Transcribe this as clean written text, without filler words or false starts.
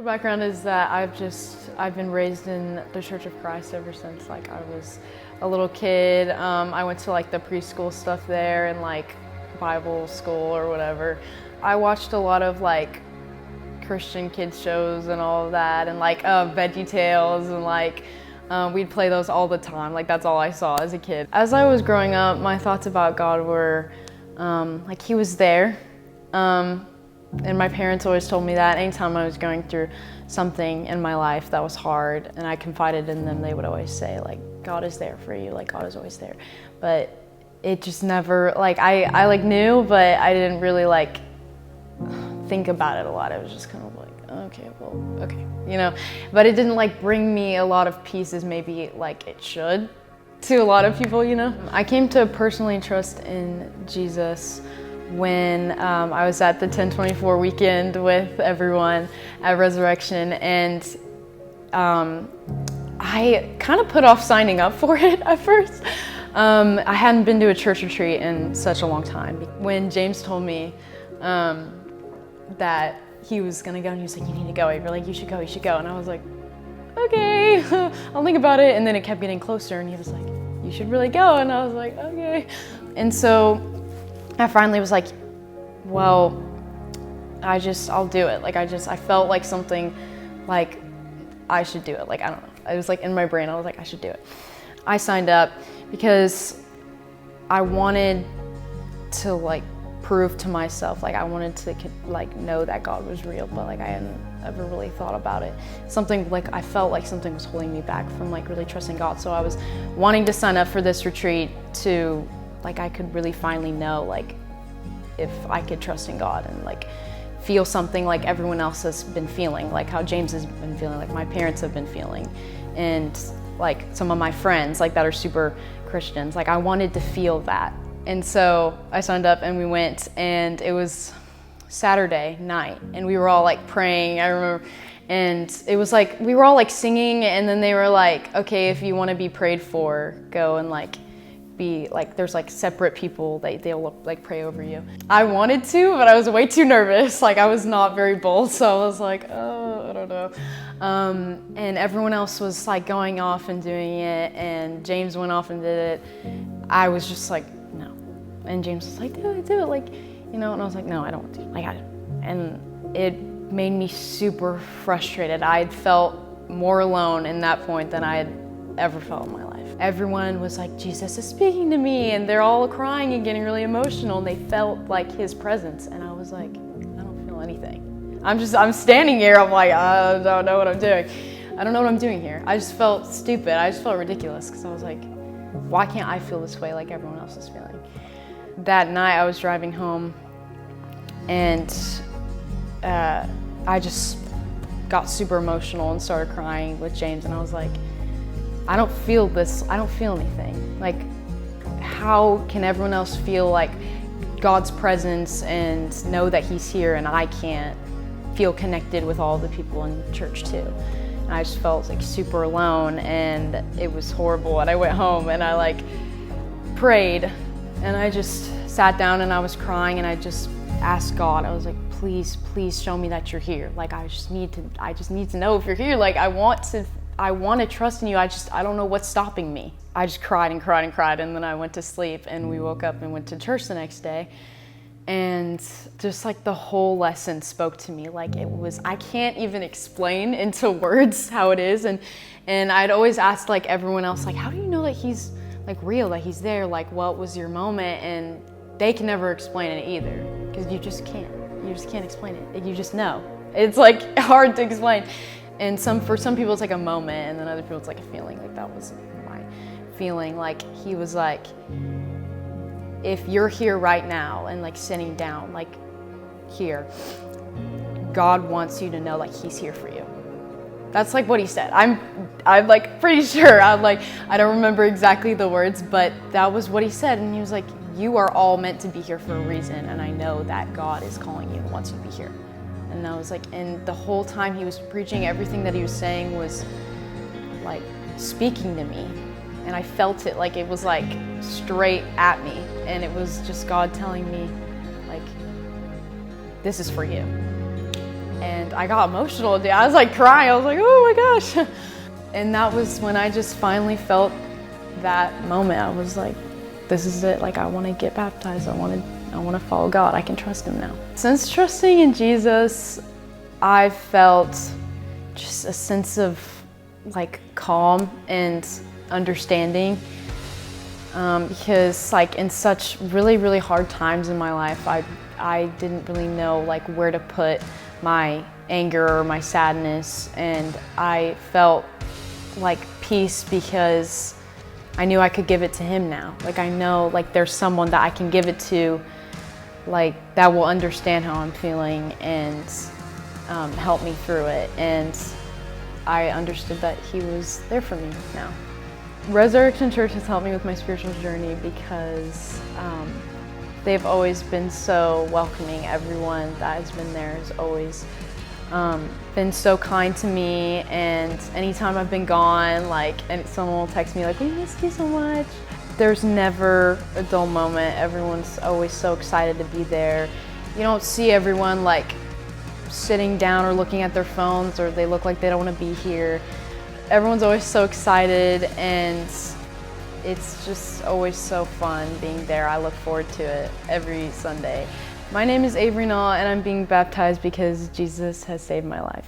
background is that I've been raised in the Church of Christ ever since like I was a little kid. I went to like the preschool stuff there and like Bible school or whatever. I watched a lot of like Christian kids shows and all of that, and like Veggie Tales, and like we'd play those all the time. Like that's all I saw as a kid. As I was growing up, my thoughts about God were like He was there. And my parents always told me that anytime I was going through something in my life that was hard and I confided in them, they would always say like, God is there for you, like God is always there. But it just never, like I like knew, but I didn't really like think about it a lot. It was just kind of like, okay, well, okay, you know. But it didn't like bring me a lot of peace as maybe like it should to a lot of people, you know. I came to personally trust in Jesus when I was at the 1024 weekend with everyone at Resurrection, and I kind of put off signing up for it at first. I hadn't been to a church retreat in such a long time. When James told me that he was gonna go, and he was like, you need to go, Avery, like you should go, and I was like, okay, I'll think about it. And then it kept getting closer, and he was like, you should really go, and I was like, okay. And so I finally was like, well, I'll do it. Like I felt like something, like I should do it. Like, I don't know. I was like in my brain, I was like, I should do it. I signed up because I wanted to like prove to myself, like I wanted to like know that God was real, but like I hadn't ever really thought about it. Something like, I felt like something was holding me back from like really trusting God. So I was wanting to sign up for this retreat to, like I could really finally know like if I could trust in God and like feel something like everyone else has been feeling, like how James has been feeling, like my parents have been feeling, and like some of my friends like that are super Christians. Like I wanted to feel that. And so I signed up and we went, and it was Saturday night and we were all like praying, I remember, and it was like we were all like singing, and then they were like, okay, if you want to be prayed for, go and like be like, there's like separate people that they'll like pray over you. I wanted to, but I was way too nervous. Like I was not very bold, so I was like, oh, I don't know. And everyone else was like going off and doing it, and James went off and did it. I was just like, no. And James was like, do it, like, you know, and I was like, no, I don't want to, like, and it made me super frustrated. I had felt more alone in that point than I had ever felt in my life. Everyone was like, Jesus is speaking to me, and they're all crying and getting really emotional, and they felt like His presence, and I was like, I don't feel anything. I'm standing here, I'm like, I don't know what I'm doing. I don't know what I'm doing here. I just felt stupid. I just felt ridiculous, because I was like, why can't I feel this way like everyone else is feeling? That night I was driving home, and I just got super emotional and started crying with James, and I was like, I don't feel this, I don't feel anything. Like, how can everyone else feel like God's presence and know that He's here, and I can't feel connected with all the people in church too? And I just felt like super alone, and it was horrible. And I went home and I like prayed, and I just sat down and I was crying, and I just asked God, I was like, please show me that you're here. Like I just need to know if you're here. Like I want to trust in you. I don't know what's stopping me. I just cried and cried and cried, and then I went to sleep, and we woke up and went to church the next day, and just like the whole lesson spoke to me. Like it was, I can't even explain into words how it is, and I'd always asked like everyone else, like, how do you know that He's like real, that He's there? Like, what was your moment? And they can never explain it either, because you just can't explain it. You just know. It's like hard to explain. And for some people it's like a moment, and then other people it's like a feeling. Like that was my feeling. Like He was like, if you're here right now and like sitting down, like here, God wants you to know like He's here for you. That's like what He said. I'm like pretty sure. I don't remember exactly the words, but that was what He said. And He was like, you are all meant to be here for a reason, and I know that God is calling you and wants you to be here. And I was like, and the whole time He was preaching, everything that He was saying was like speaking to me. And I felt it, like it was like straight at me. And it was just God telling me, like, this is for you. And I got emotional, dude. I was like crying. I was like, oh my gosh. And that was when I just finally felt that moment. I was like, this is it. Like, I want to get baptized. I want to follow God. I can trust him now. Since trusting in Jesus, I felt just a sense of like calm and understanding. Because like in such really hard times in my life, I didn't really know like where to put my anger or my sadness, and I felt like peace because I knew I could give it to him now. Like, I know like there's someone that I can give it to, like, that will understand how I'm feeling and help me through it. And I understood that he was there for me now. Resurrection Church has helped me with my spiritual journey because they've always been so welcoming. Everyone that has been there has always been so kind to me, and anytime I've been gone, like, and someone will text me like, we missed you so much. There's never a dull moment. Everyone's always so excited to be there. You don't see everyone like sitting down or looking at their phones, or they look like they don't want to be here. Everyone's always so excited, and it's just always so fun being there. I look forward to it every Sunday. My name is Avery, and I'm being baptized because Jesus has saved my life.